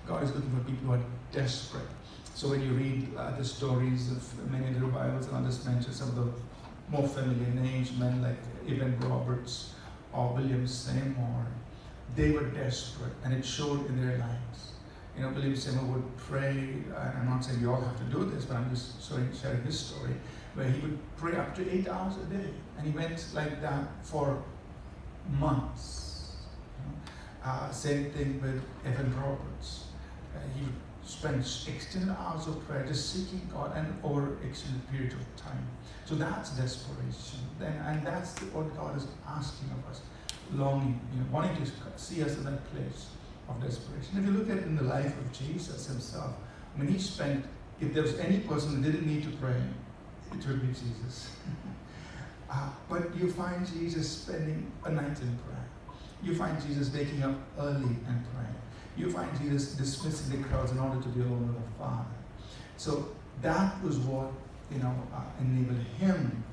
God is looking for people who are desperate. So when you read the stories of many of the revivals, and I'll just mention some of the more familiar names, men like Evan Roberts or William Seymour, they were desperate, and it showed in their lives. William Seymour would pray, and I'm not saying you all have to do this, but I'm just sharing his story, where he would pray up to 8 hours a day, and he went like that for months. Same thing with Evan Roberts. He would spend extended hours of prayer just seeking God and over extended periods of time. So that's desperation. And that's what God is asking of us. Longing, wanting to see us in that place of desperation. If you look at it in the life of Jesus himself, he spent, if there was any person who didn't need to pray, it would be Jesus. But you find Jesus spending a night in prayer. You find Jesus waking up early and praying. You find Jesus dismissing the crowds in order to be alone with the Father. So that was what enabled him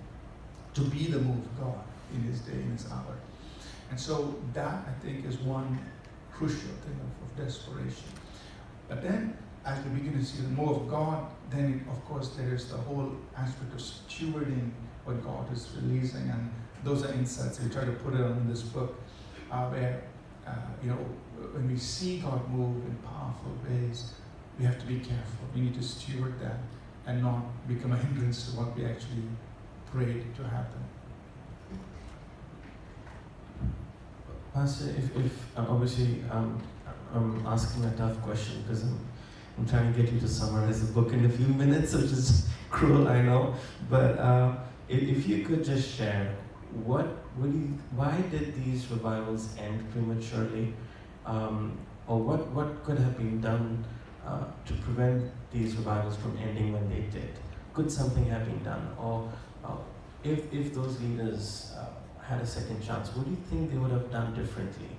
to be the move of God in his day, in his hour. And so that, I think, is one crucial thing of desperation. But then, as we begin to see the move of God, then, of course, there is the whole aspect of stewarding what God is releasing. And those are insights. We try to put it on this book, where, when we see God move in powerful ways, we have to be careful. We need to steward that and not become a hindrance to what we actually prayed to happen. Pastor, if obviously I'm asking a tough question because I'm trying to get you to summarize the book in a few minutes, which is cruel, I know. But if you could just share, why did these revivals end prematurely, or what could have been done to prevent these revivals from ending when they did? Could something have been done, or if those leaders had a second chance, what do you think they would have done differently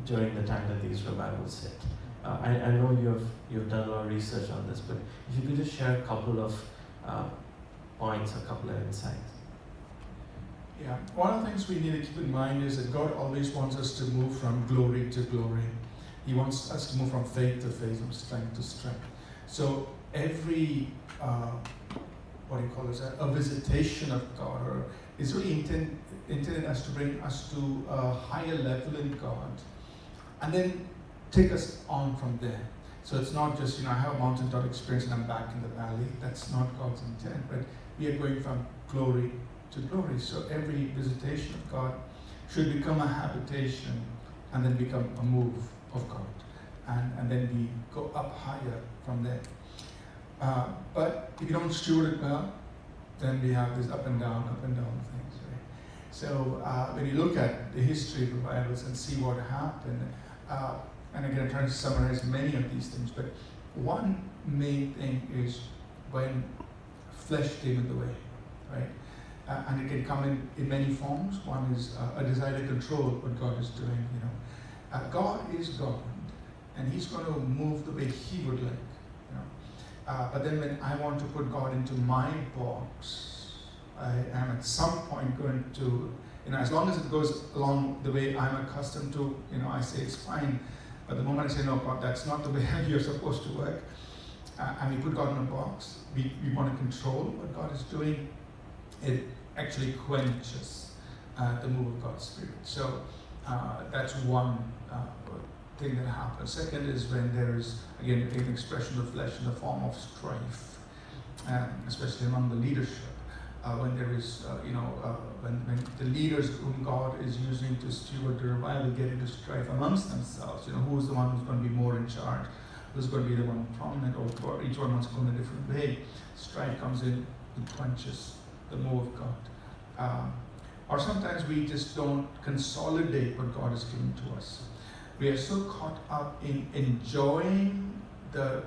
during the time that these revivals hit? I know you've done a lot of research on this, but if you could just share a couple of points, a couple of insights. Yeah, one of the things we need to keep in mind is that God always wants us to move from glory to glory. He wants us to move from faith to faith, from strength to strength. So every, a visitation of God, or is really intended as to bring us to a higher level in God, and then take us on from there. So it's not just, I have a mountaintop experience and I'm back in the valley. That's not God's intent, but we are going from glory to glory. So every visitation of God should become a habitation and then become a move of God. And then we go up higher from there. But if you don't steward it well, then we have this up and down things, right? So when you look at the history of revivals and see what happened, and again, I'm trying to summarize many of these things, but one main thing is when flesh came in the way, right? And it can come in many forms. One is a desire to control what God is doing, God is God, and He's going to move the way He would like, but then when I want to put God into my box, I am at some point going to, as long as it goes along the way I'm accustomed to, I say it's fine. But the moment I say, no, God, that's not the way you're supposed to work, and we put God in a box, we want to control what God is doing, it actually quenches the move of God's Spirit. So that's one thing that happens. Second is when there is, again, an expression of flesh in the form of strife, especially among the leadership. When there is, when the leaders whom God is using to steward the revival get into strife amongst themselves, who's the one who's going to be more in charge, who's going to be the one prominent, or each one wants to go in a different way. Strife comes in and quenches the move of God. Or sometimes we just don't consolidate what God has given to us. We are so caught up in enjoying the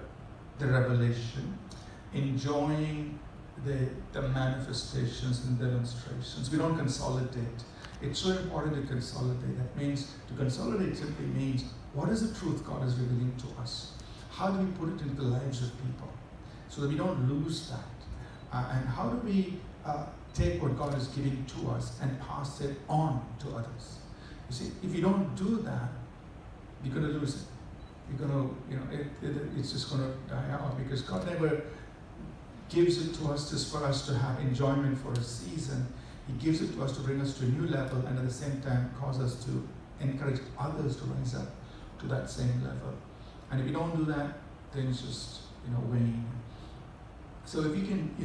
revelation, enjoying the manifestations and demonstrations. We don't consolidate. It's so important to consolidate. That means, to consolidate simply means, what is the truth God is revealing to us? How do we put it into the lives of people so that we don't lose that? And how do we take what God is giving to us and pass it on to others? You see, if you don't do that, you're going to lose it. you're going to, it's just going to die out, because God never gives it to us just for us to have enjoyment for a season. He gives it to us to bring us to a new level, and at the same time cause us to encourage others to rise up to that same level. And if you don't do that, things just wane. So if you can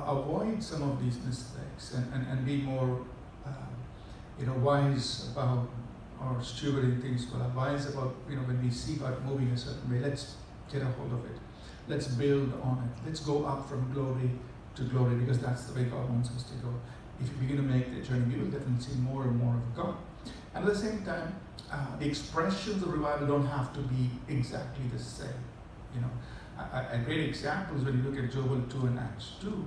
avoid some of these mistakes and be more wise about or stewarding things well, wise about when we see God moving a certain way, let's get a hold of it. Let's build on it. Let's go up from glory to glory, because that's the way God wants us to go. If you begin to make the journey, you will definitely see more and more of God. And at the same time, the expressions of revival don't have to be exactly the same. A great example is when you look at Joel 2 and Acts 2.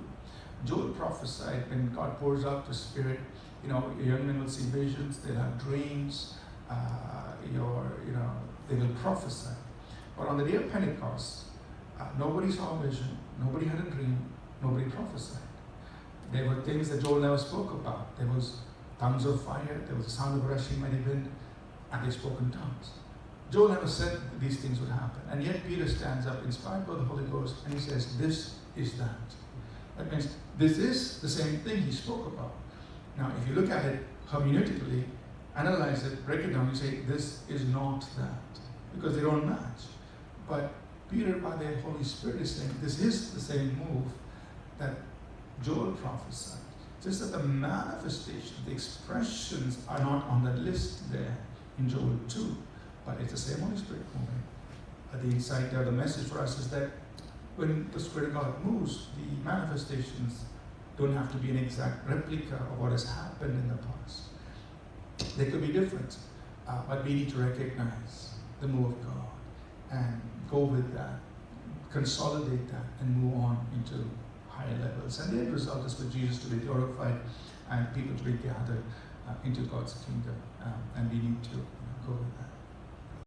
Joel prophesied when God pours out the Spirit. Young men will see visions, they'll have dreams, they will prophesy. But on the day of Pentecost, nobody saw a vision, nobody had a dream, nobody prophesied. There were things that Joel never spoke about. There was tongues of fire, there was the sound of a rushing mighty wind, and they spoke in tongues. Joel never said that these things would happen. And yet Peter stands up, inspired by the Holy Ghost, and he says, this is that. That means this is the same thing he spoke about. Now, if you look at it hermeneutically, analyze it, break it down, you say, this is not that, because they don't match. But Peter, by the Holy Spirit, is saying, this is the same move that Joel prophesied. Just that the manifestation, the expressions are not on the list there in Joel 2, but it's the same Holy Spirit moving. The insight there, the message for us is that when the Spirit of God moves, the manifestations don't have to be an exact replica of what has happened in the past. They could be different, but we need to recognize the move of God and go with that, consolidate that, and move on into higher levels. And the end result is for Jesus to be glorified and people to be gathered into God's kingdom. And we need to go with that.